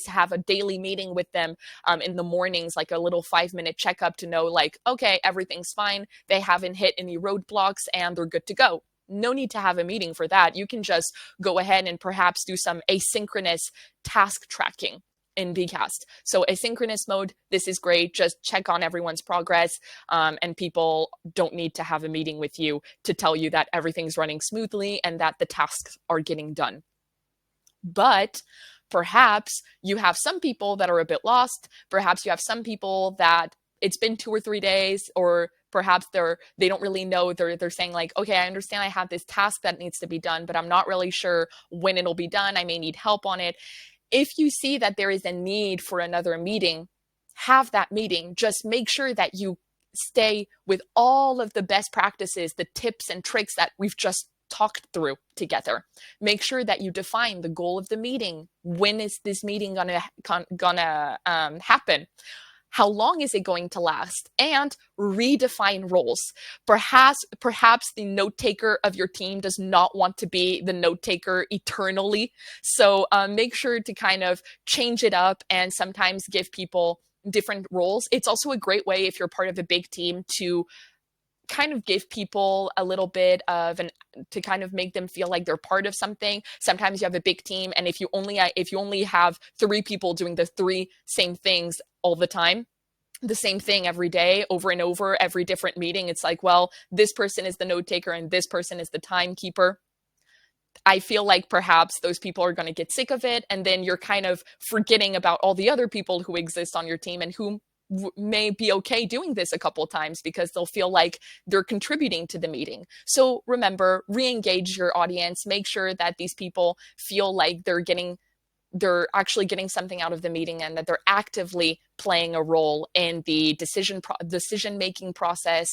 have a daily meeting with them in the mornings, like a little 5-minute checkup to know, like, okay, everything's fine. They haven't hit any roadblocks and they're good to go. No need to have a meeting for that. You can just go ahead and perhaps do some asynchronous task tracking in Beekast. So asynchronous mode, this is great. Just check on everyone's progress, and people don't need to have a meeting with you to tell you that everything's running smoothly and that the tasks are getting done. But perhaps you have some people that are a bit lost. Perhaps you have some people that it's been 2 or 3 days, or perhaps they don't really know. They're saying like, okay, I understand I have this task that needs to be done, but I'm not really sure when it'll be done. I may need help on it. If you see that there is a need for another meeting, have that meeting. Just make sure that you stay with all of the best practices, the tips and tricks that we've just talked through together. Make sure that you define the goal of the meeting. When is this meeting gonna happen? how long is it going to last, and redefine roles. Perhaps the note taker of your team does not want to be the note taker eternally. So make sure to kind of change it up and sometimes give people different roles. It's also a great way if you're part of a big team to kind of give people a little bit of an to kind of make them feel like they're part of something. Sometimes you have a big team, and if you only have three people doing the three same things all the time, the same thing every day, over and over, every different meeting, it's like, well, this person is the note taker and this person is the timekeeper. I feel like perhaps those people are going to get sick of it, and then you're kind of forgetting about all the other people who exist on your team and who may be okay doing this a couple times because they'll feel like they're contributing to the meeting. So remember, re-engage your audience, make sure that these people feel like they're actually getting something out of the meeting and that they're actively playing a role in the decision making process,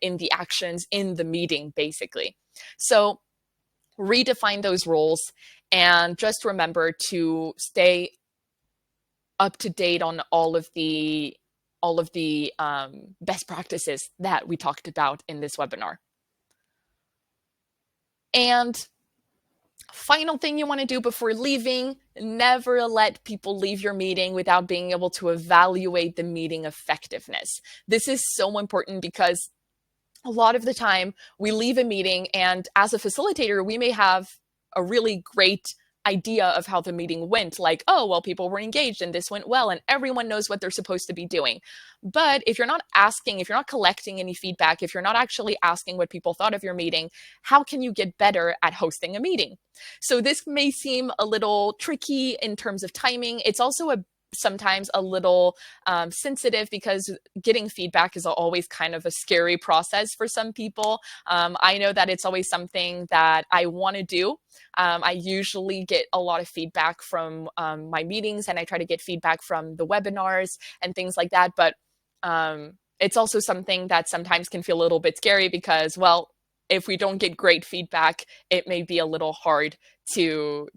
in the actions in the meeting, basically. So redefine those roles, and just remember to stay up to date on all of the best practices that we talked about in this webinar. And final thing you want to do before leaving, never let people leave your meeting without being able to evaluate the meeting effectiveness. This is so important because a lot of the time we leave a meeting, and as a facilitator, we may have a really great idea of how the meeting went, like, oh, well, people were engaged and this went well and everyone knows what they're supposed to be doing. But if you're not collecting any feedback, if you're not actually asking what people thought of your meeting, how can you get better at hosting a meeting? So this may seem a little tricky in terms of timing. It's also sometimes a little sensitive because getting feedback is always kind of a scary process for some people. I know that it's always something that I want to do. I usually get a lot of feedback from my meetings, and I try to get feedback from the webinars and things like that. But it's also something that sometimes can feel a little bit scary because, well, if we don't get great feedback, it may be a little hard to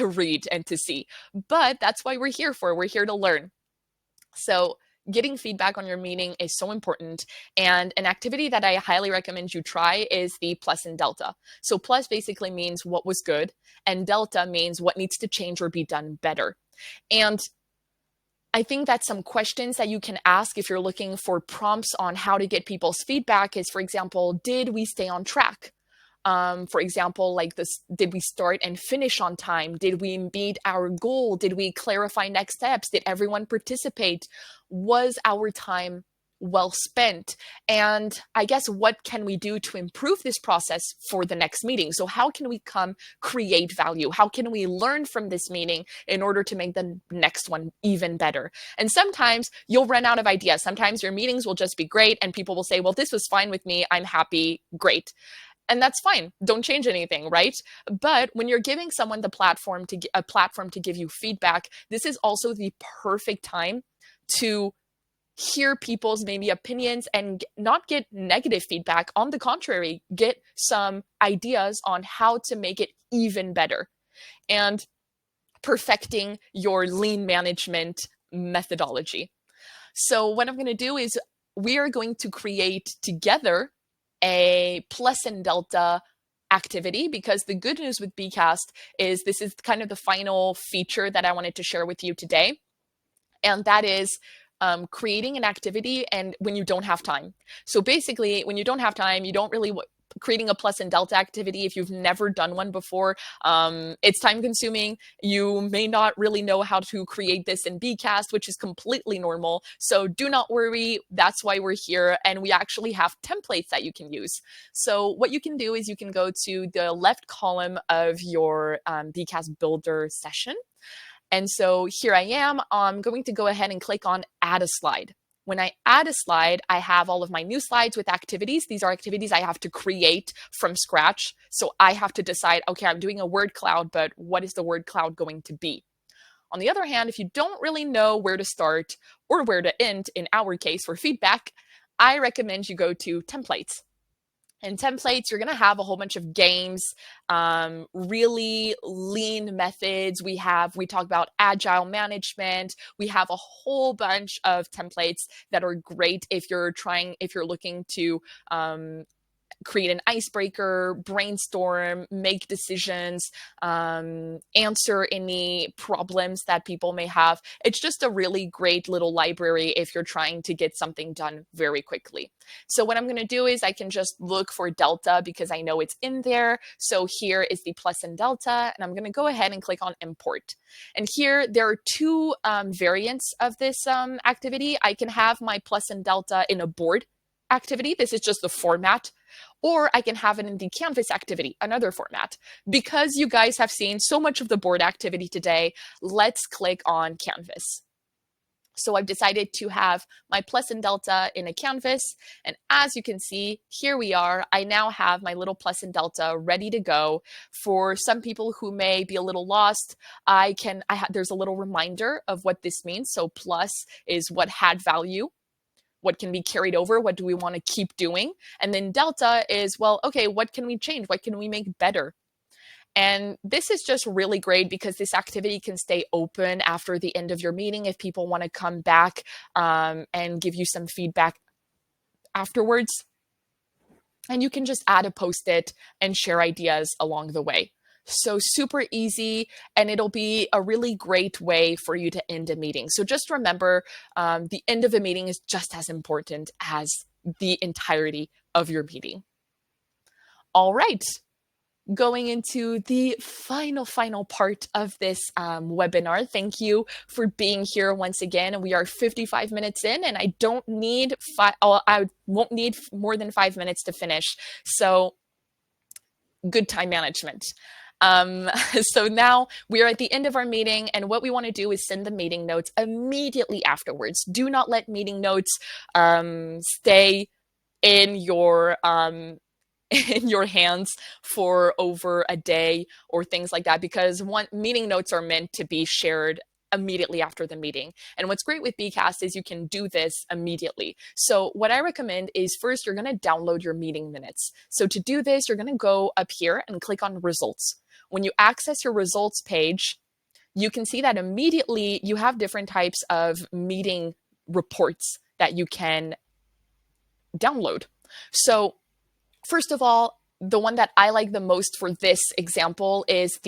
read and to see. But that's why we're here for. We're here to learn. So getting feedback on your meeting is so important. And an activity that I highly recommend you try is the plus and delta. So plus basically means what was good, and delta means what needs to change or be done better. And I think that some questions that you can ask if you're looking for prompts on how to get people's feedback is, for example, did we stay on track? For example, like this, did we start and finish on time? Did we meet our goal? Did we clarify next steps? Did everyone participate? Was our time well spent? And I guess what can we do to improve this process for the next meeting? So how can we create value? How can we learn from this meeting in order to make the next one even better? And sometimes you'll run out of ideas. Sometimes your meetings will just be great and people will say, well, this was fine with me. I'm happy. Great. And that's fine. Don't change anything, right? But when you're giving someone a platform to give you feedback, this is also the perfect time to hear people's maybe opinions and not get negative feedback. On the contrary, get some ideas on how to make it even better and perfecting your lean management methodology. So what I'm going to do is we are going to create together a plus and delta activity, because the good news with Beekast is this is kind of the final feature that I wanted to share with you today. And that is creating an activity and when you don't have time. So basically, when you don't have time, you don't really creating a plus and delta activity, if you've never done one before, it's time consuming. You may not really know how to create this in Beekast, which is completely normal. So do not worry. That's why we're here. And we actually have templates that you can use. So what you can do is you can go to the left column of your Beekast Builder session. And so here I am. I'm going to go ahead and click on Add a Slide. When I add a slide, I have all of my new slides with activities. These are activities I have to create from scratch. So I have to decide, okay, I'm doing a word cloud, but what is the word cloud going to be? On the other hand, if you don't really know where to start or where to end, in our case for feedback, I recommend you go to templates. In templates, you're going to have a whole bunch of games, really lean methods. We talk about agile management. We have a whole bunch of templates that are great if you're looking to create an icebreaker, brainstorm, make decisions, answer any problems that people may have. It's just a really great little library if you're trying to get something done very quickly. So what I'm going to do is I can just look for delta because I know it's in there. So here is the plus and delta, and I'm going to go ahead and click on import. And here there are two variants of this activity. I can have my plus and delta in a board activity. This is just the format. Or I can have it in the Canvas activity, another format. Because you guys have seen so much of the board activity today, let's click on Canvas. So I've decided to have my plus and delta in a Canvas. And as you can see, here we are. I now have my little plus and delta ready to go. For some people who may be a little lost, there's a little reminder of what this means. So plus is what had value. What can be carried over? What do we want to keep doing? And then delta is, well, okay, what can we change? What can we make better? And this is just really great because this activity can stay open after the end of your meeting if people want to come back and give you some feedback afterwards. And you can just add a post-it and share ideas along the way. So super easy, and it'll be a really great way for you to end a meeting. So just remember, the end of a meeting is just as important as the entirety of your meeting. All right, going into the final part of this webinar. Thank you for being here once again. We are 55 minutes in, and I won't need more than 5 minutes to finish. So good time management. So now we are at the end of our meeting, and what we want to do is send the meeting notes immediately afterwards. Do not let meeting notes stay in your in your hands for over a day or things like that, because meeting notes are meant to be shared immediately after the meeting. And what's great with Beekast is you can do this immediately. So what I recommend is first you're going to download your meeting minutes. So to do this, you're going to go up here and click on results. When you access your results page, you can see that immediately you have different types of meeting reports that you can download. So first of all, the one that I like the most for this example is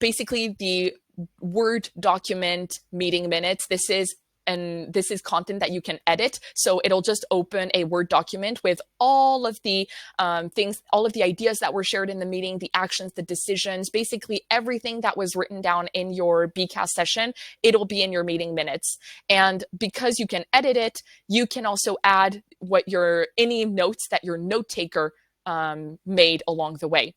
basically the Word document meeting minutes. This is content that you can edit. So it'll just open a Word document with all of the things, all of the ideas that were shared in the meeting, the actions, the decisions, basically everything that was written down in your Beekast session, it'll be in your meeting minutes. And because you can edit it, you can also add any notes that your note taker made along the way.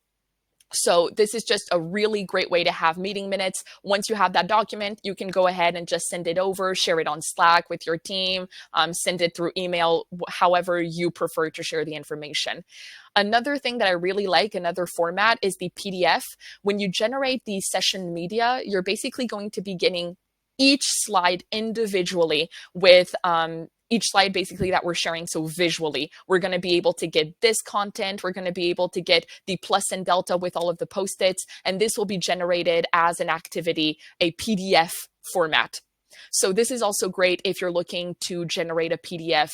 So this is just a really great way to have meeting minutes. Once you have that document, you can go ahead and just send it over, share it on Slack with your team, send it through email, however you prefer to share the information. Another thing that I really like, another format, is the PDF. When you generate the session media, you're basically going to be getting each slide individually with each slide basically that we're sharing. So visually, we're going to be able to get this content. We're going to be able to get the plus and delta with all of the post-its, and this will be generated as an activity, a PDF format. So this is also great if you're looking to generate a PDF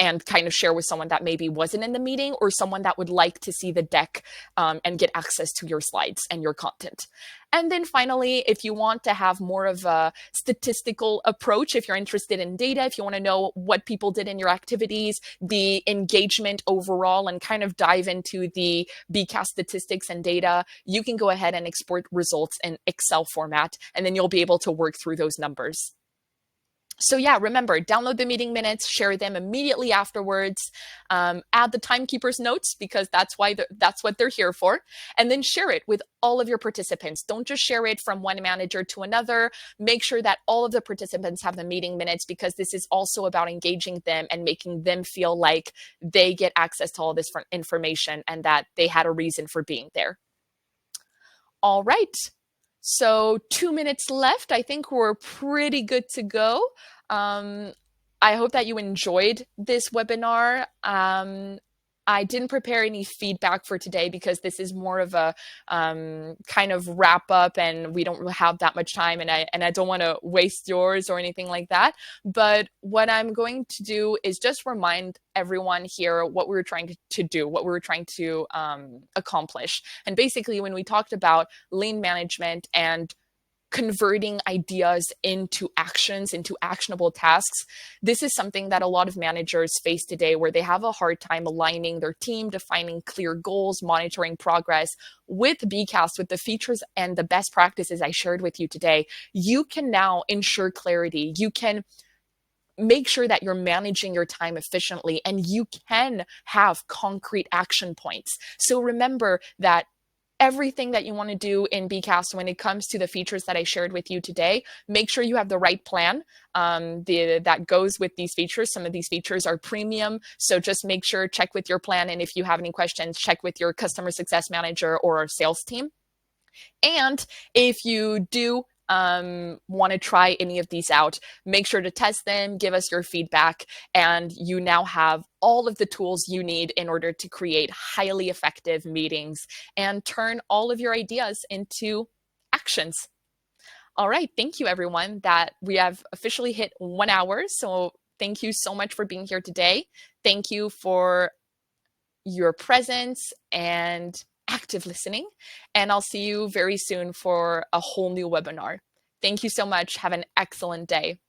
and kind of share with someone that maybe wasn't in the meeting or someone that would like to see the deck and get access to your slides and your content. And then finally, if you want to have more of a statistical approach, if you're interested in data, if you want to know what people did in your activities, the engagement overall, and kind of dive into the Beekast statistics and data, you can go ahead and export results in Excel format, and then you'll be able to work through those numbers. So yeah, remember, download the meeting minutes, share them immediately afterwards, add the timekeeper's notes because that's what they're here for, and then share it with all of your participants. Don't just share it from one manager to another. Make sure that all of the participants have the meeting minutes because this is also about engaging them and making them feel like they get access to all this information and that they had a reason for being there. All right. So 2 minutes left. I think we're pretty good to go. I hope that you enjoyed this webinar. I didn't prepare any feedback for today because this is more of a kind of wrap up, and we don't have that much time, and I don't want to waste yours or anything like that. But what I'm going to do is just remind everyone here what we were trying to do, what we were trying to accomplish. And basically, when we talked about lean management and converting ideas into actions, into actionable tasks. This is something that a lot of managers face today, where they have a hard time aligning their team, defining clear goals, monitoring progress. With Beekast, with the features and the best practices I shared with you today, you can now ensure clarity. You can make sure that you're managing your time efficiently, and you can have concrete action points. So remember that everything that you want to do in Beekast when it comes to the features that I shared with you today, make sure you have the right plan that goes with these features. Some of these features are premium, so just make sure, check with your plan. And if you have any questions, check with your customer success manager or sales team. And if you do want to try any of these out, make sure to test them, give us your feedback, and you now have all of the tools you need in order to create highly effective meetings and turn all of your ideas into actions. All right, thank you everyone. That we have officially hit 1 hour. So thank you so much for being here today. Thank you for your presence and active listening. And I'll see you very soon for a whole new webinar. Thank you so much. Have an excellent day.